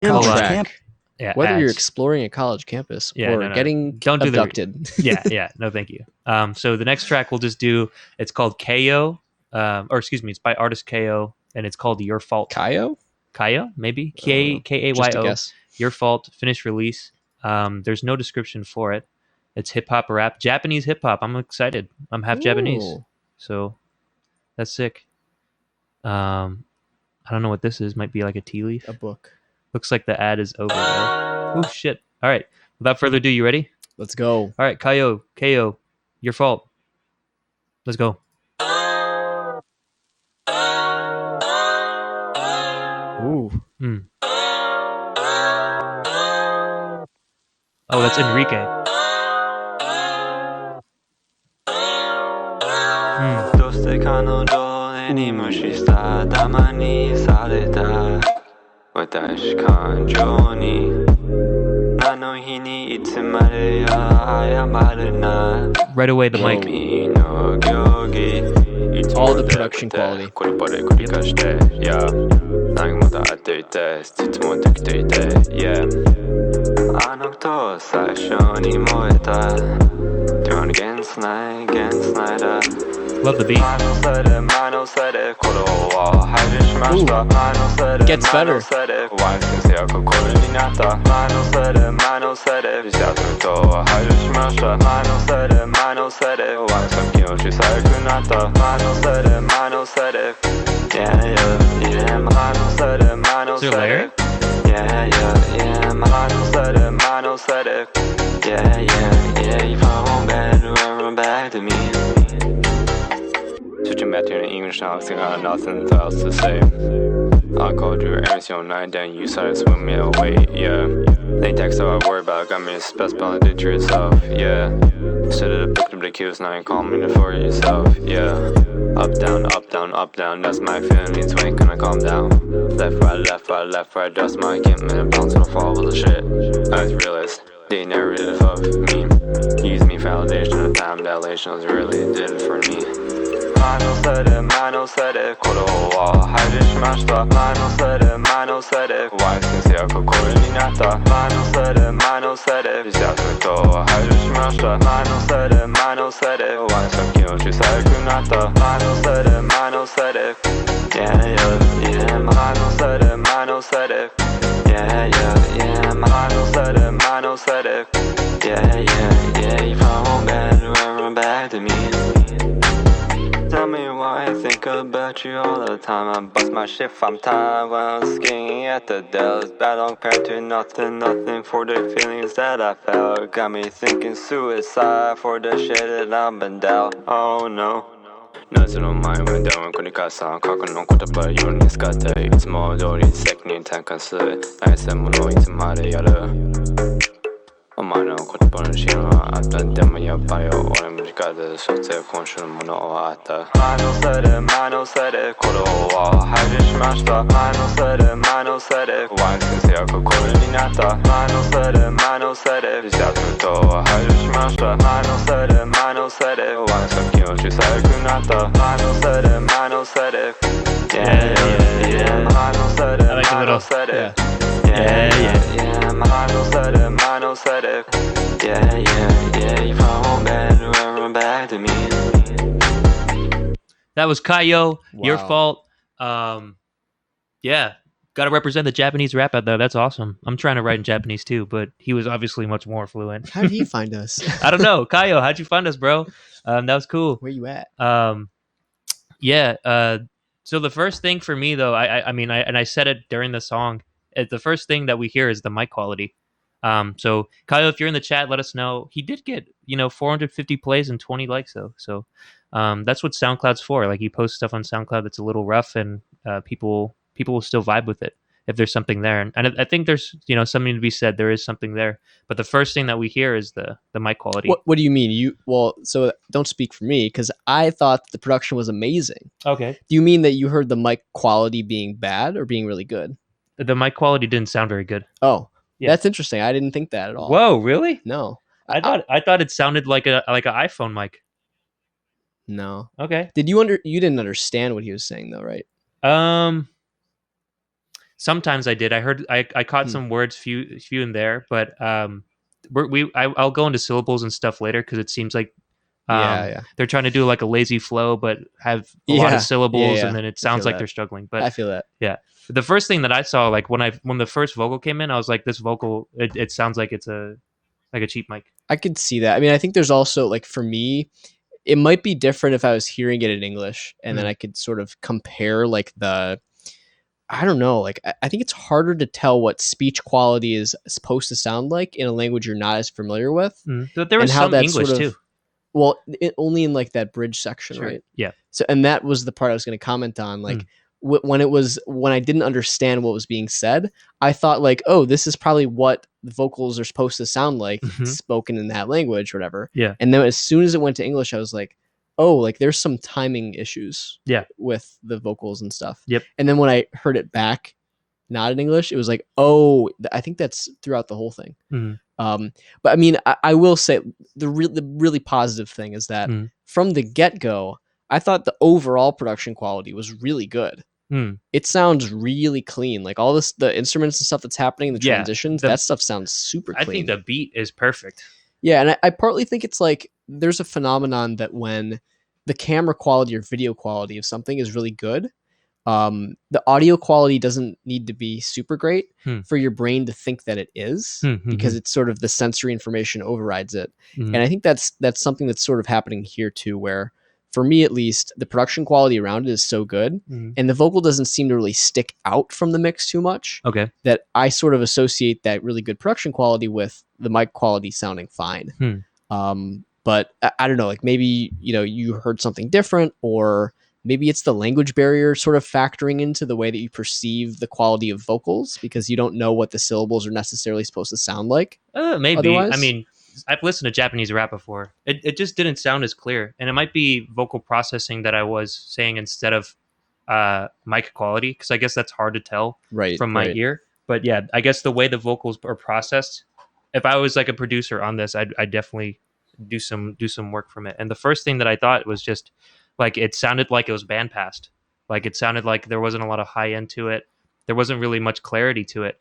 college track. camp. Yeah, Whether you're ads. exploring a college campus or no. getting Don't do abducted. yeah, no, thank you. So the next track we'll just do. It's called Kayo, or excuse me, it's by artist Kayo, and it's called Your Fault. Kayo? Kayo, maybe Just a Kayo. guess. Your Fault. Finished release. There's no description for it. It's hip hop rap, Japanese hip hop. I'm excited. I'm half Japanese, so that's sick. I don't know what this is. Might be like a tea leaf. A book. Looks like the ad is over there. Oh shit! All right. Without further ado, you ready? Let's go. All right, Kayo, Your Fault. Let's go. Ooh. Oh, that's Enrique. Right away, the mic. All the production quality. Love the beat. Ooh. Gets better. Is there a layer? Switching back to the English now, I got nothing else to say. I called you everything all night, then you started swimming me away, yeah. Latex, all I worry about, got me a best bond, did to yourself, yeah. Should have picked up the cues, now you call me for yourself, yeah. Up, down, up, down, up, down, that's my feelings, when can I calm down? Left, right, that's my game, man, bounce on the fall with the shit. I just realized, they never did it of me. Use me for validation, the time dilation was really did it for me. Tell me why I think about you all the time. I bust my shit from time when I'm skiing at the Dells. Bad long compared to nothing for the feelings that I felt. Got me thinking suicide for the shit that I've been down. Oh no. 夏の前はダウン繰り返さ過去の言葉ように使っていつも通り責任転換する愛せものいつまでやるお前の言葉の芯はあったでもやっぱり俺も力でそして今週のものはあった前のせいで鼓動を排除しました前のせいでワイ先生はこれになった前のせいで自殺と排除しました前のせいでワイ先を小さくなった前のせいで前のせいで Yeah, yeah, yeah 前のせいで前のせいで Yeah, yeah, yeah 前のせいで前のせいで Yeah, yeah, yeah You found better run back to me That was Kayo, Wow. Your Fault. Yeah, gotta represent the Japanese rap out there. That's awesome. I'm trying to write in Japanese too, but he was obviously much more fluent. How did he find us? I don't know. Kayo, how'd you find us, bro? That was cool. Where you at? Yeah. So the first thing for me, though, I said it during the song. The first thing that we hear is the mic quality. So Kayo, if you're in the chat, let us know. He did get 450 plays and 20 likes though. So that's what SoundCloud's for. Like, he posts stuff on SoundCloud that's a little rough, and people will still vibe with it if there's something there. And I think there's something to be said. There is something there. But the first thing that we hear is the mic quality. What do you mean? So don't speak for me, because I thought the production was amazing. Okay. Do you mean that you heard the mic quality being bad or being really good? The mic quality didn't sound very good. Oh, Yeah. That's interesting. I didn't think that at all. Whoa, really? No. I thought it sounded like an iPhone mic. No. Okay. You didn't understand what he was saying though, right? Sometimes I did. I caught Hmm. some words, few in there, but I'll go into syllables and stuff later because it seems like Yeah, yeah, they're trying to do like a lazy flow, but have a lot of yeah, yeah, syllables, and yeah. then it I feel sounds like that. they're struggling. But I feel that. yeah, the first thing that I saw, like when the first vocal came in, I was like, this vocal, it sounds like it's a cheap mic. I could see that. I mean, I think there's also like for me, it might be different if I was hearing it in English and then Mm. I could sort of compare like the I don't know, like I think it's harder to tell what speech quality is supposed to sound like in a language you're not as familiar with But there and was how some that sort English too. of well, only in like that bridge section, Sure. right? Yeah. So, and that was the part I was going to comment on. Like Mm. when I didn't understand what was being said, I thought like, oh, this is probably what the vocals are supposed to sound like Mhm. spoken in that language, or whatever. Yeah. And then as soon as it went to English, I was like, oh, like there's some timing issues Yeah. with the vocals and stuff. Yep. And then when I heard it back, not in English, it was like, oh, I think that's throughout the whole thing. Mhm. But I mean, I will say the really positive thing is that Mhm. from the get go, I thought the overall production quality was really good. Mm. It sounds really clean. Like all this, the instruments and stuff that's happening, the Yeah, transitions, the- that stuff sounds super I clean. think the beat is perfect. Yeah, and I partly think it's like there's a phenomenon that when the camera quality or video quality of something is really good, the audio quality doesn't need to be super great for your brain to think that it is because it's sort of the sensory information overrides it. Mhm. And I think that's something that's sort of happening here too, where for me at least, the production quality around it is so good Mhm. and the vocal doesn't seem to really stick out from the mix too much Okay. that I sort of associate that really good production quality with the mic quality sounding fine. But I don't know, like maybe, you know, you heard something different or maybe it's the language barrier sort of factoring into the way that you perceive the quality of vocals because you don't know what the syllables are necessarily supposed to sound like. Maybe. Otherwise? I mean, I've listened to Japanese rap before. It just didn't sound as clear, and it might be vocal processing that I was saying instead of mic quality, because I guess that's hard to tell Right, from my right. ear. But yeah, I guess the way the vocals are processed. If I was like a producer on this, I'd definitely do some work from it. And the first thing that I thought was just like it sounded like it was bandpassed. Like it sounded like there wasn't a lot of high end to it. There wasn't really much clarity to it.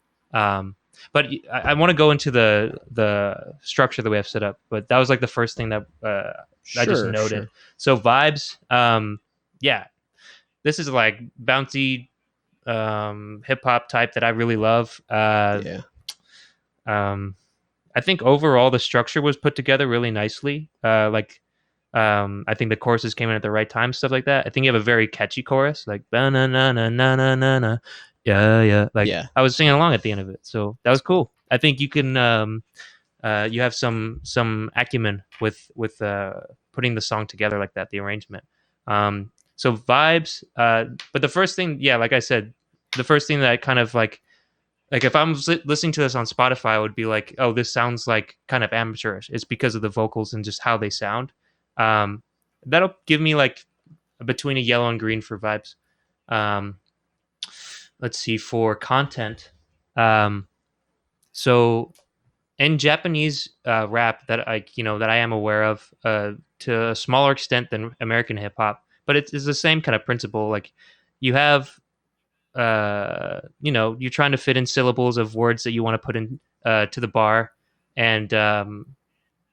But I want to go into the structure that we have set up. But that was like the first thing that I just Sure, noted. sure. So vibes, yeah, this is like bouncy hip hop type that I really love. Yeah. I think overall the structure was put together really nicely. I think the choruses came in at the right time, stuff like that. I think you have a very catchy chorus, like na na na na na na na, yeah yeah. Like Yeah. I was singing along at the end of it, so that was cool. I think you can you have some acumen with putting the song together like that, the arrangement. So vibes, but the first thing, yeah, like I said, the first thing that I kind of like if I'm listening to this on Spotify, I would be like, oh, this sounds like kind of amateurish. It's because of the vocals and just how they sound. Um, that'll give me like between a yellow and green for vibes. Um, let's see for content. So in Japanese rap that I am aware of to a smaller extent than American hip hop, but it's the same kind of principle. Like you have you're trying to fit in syllables of words that you want to put in to the bar, and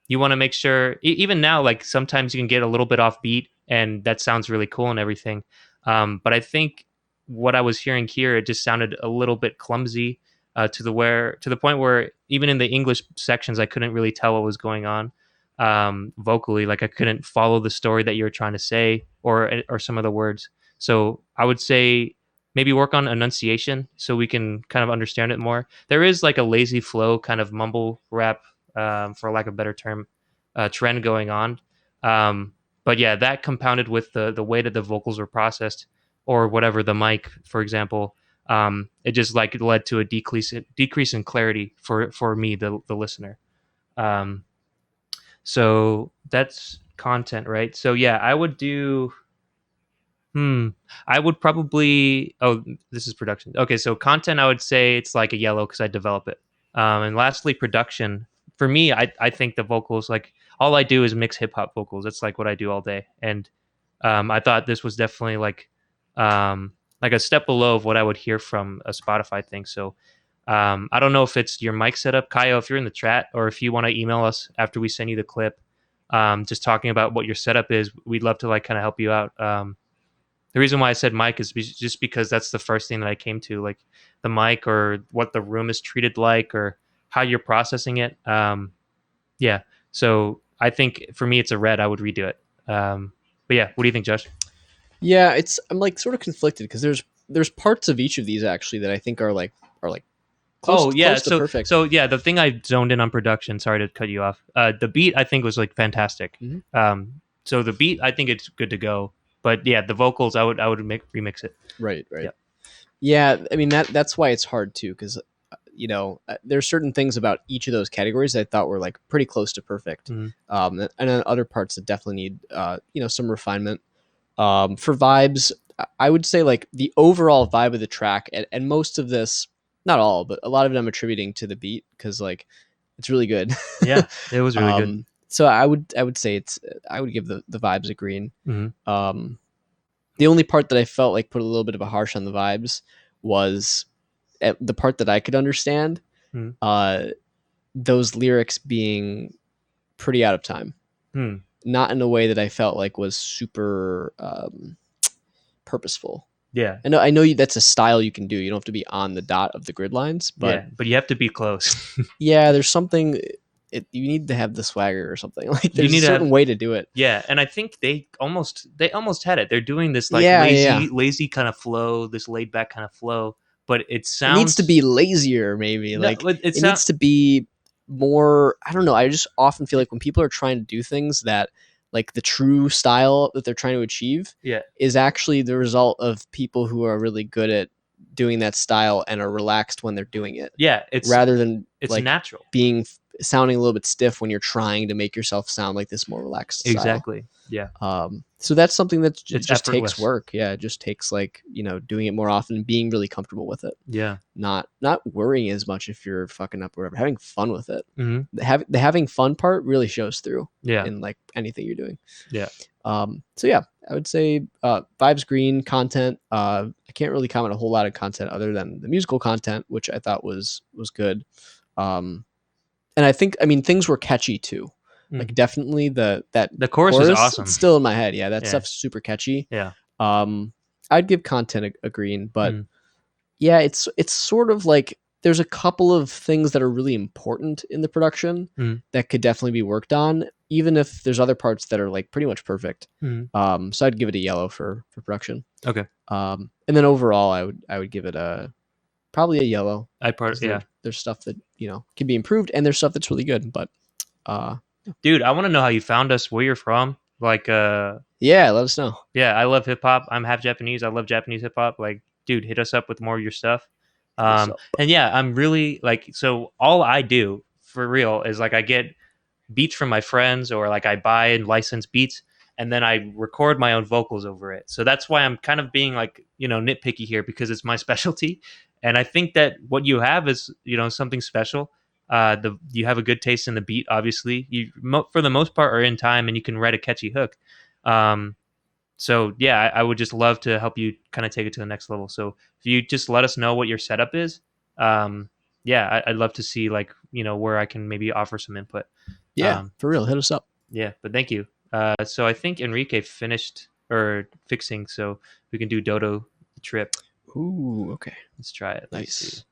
you want to make sure. Even now, like sometimes you can get a little bit off beat, and that sounds really cool and everything. But I think what I was hearing here, it just sounded a little bit clumsy to the point where even in the English sections, I couldn't really tell what was going on vocally. Like I couldn't follow the story that you were trying to say, or some of the words. So I would say maybe work on enunciation so we can kind of understand it more. There is like a lazy flow kind of mumble rap, for lack of a better term, trend going on. But yeah, that compounded with the way that the vocals were processed or whatever the mic, for example, it just like led to a decrease in clarity for me, the listener. Um, so that's content, right? So yeah, I would do. I would probably. Oh, this is production. Okay, so content, I would say it's like a yellow because I develop it. And lastly, production. For me, I think the vocals, like all I do is mix hip hop vocals. That's like what I do all day. And I thought this was definitely like like a step below of what I would hear from a Spotify thing. So I don't know if it's your mic setup, Kayo, if you're in the chat, or if you want to email us after we send you the clip, just talking about what your setup is. We'd love to like kind of help you out. The reason why I said mic is just because that's the first thing that I came to, like the mic or what the room is treated like or how you're processing it. Yeah. So I think for me, it's a red. I would redo it. But yeah, what do you think, Josh? Yeah, I'm like sort of conflicted because there's parts of each of these actually that I think are like close, close to perfect. So yeah, the thing I zoned in on production. Sorry to cut you off. The beat I think was like fantastic. Mm-hmm. So the beat I think it's good to go. But yeah, the vocals I would remix it. Right. Yeah. Yeah, I mean that's why it's hard too, because there's certain things about each of those categories that I thought were like pretty close to perfect, Mhm. and then other parts that definitely need some refinement. For vibes, I would say like the overall vibe of the track, and most of this, not all, but a lot of it I'm attributing to the beat because like it's really good. Yeah, it was really good. So I would say I would give the vibes a green. Mm-hmm. The only part that I felt like put a little bit of a harsh on the vibes was the part that I could understand. Mm-hmm. Those lyrics being pretty out of time, not in a way that I felt like was super purposeful. Yeah, I know that's a style you can do. You don't have to be on the dot of the grid lines, but but you have to be close. yeah, there's something. You need to have the swagger or something. Like there's need a to certain have- way to do it. Yeah, and I think they almost had it. They're doing this like Yeah, lazy kind of flow, this laid back kind of flow, but it sounds. It needs to be lazier, maybe. No, like it needs to be more. I don't know. I just often feel like when people are trying to do things that like the true style that they're trying to achieve is actually the result of people who are really good at doing that style and are relaxed when they're doing it. Yeah, it's rather than it's like natural sounding a little bit stiff when you're trying to make yourself sound like this more relaxed style. Exactly. Yeah. So that's something that just effortless. takes work. Yeah, it just takes like doing it more often, being really comfortable with it. Yeah. Not worrying as much if you're fucking up or whatever. Having fun with it. Mm-hmm. The having fun part really shows through. Yeah. In like anything you're doing. Yeah. So yeah, I would say vibes green. Content. I can't really comment a whole lot of content other than the musical content, which I thought was good. And I think things were catchy too. Like definitely the chorus is awesome. It's still in my head. Yeah, that stuff's super catchy. Yeah. I'd give content a green, but yeah, it's sort of like there's a couple of things that are really important in the production that could definitely be worked on, even if there's other parts that are like pretty much perfect. So I'd give it a yellow for production. Okay. And then overall, I would give it probably a yellow. There's stuff that can be improved, and there's stuff that's really good. But dude, I want to know how you found us, where you're from. Like yeah, let us know. Yeah, I love hip hop. I'm half Japanese. I love Japanese hip hop. Like, dude, hit us up with more of your stuff. And yeah, I'm really like, so all I do for real is like I get beats from my friends, or like I buy and license beats, and then I record my own vocals over it. So that's why I'm kind of being like, nitpicky here, because it's my specialty. And I think that what you have is, something special. You have a good taste in the beat. Obviously, you for the most part are in time, and you can write a catchy hook. So yeah, I would just love to help you kind of take it to the next level. So if you just let us know what your setup is, yeah, I'd love to see like where I can maybe offer some input. Yeah, for real, hit us up. Yeah, but thank you. So I think Enrique finished or fixing, so we can do Dodo trip. Ooh, okay. Let's try it. Nice.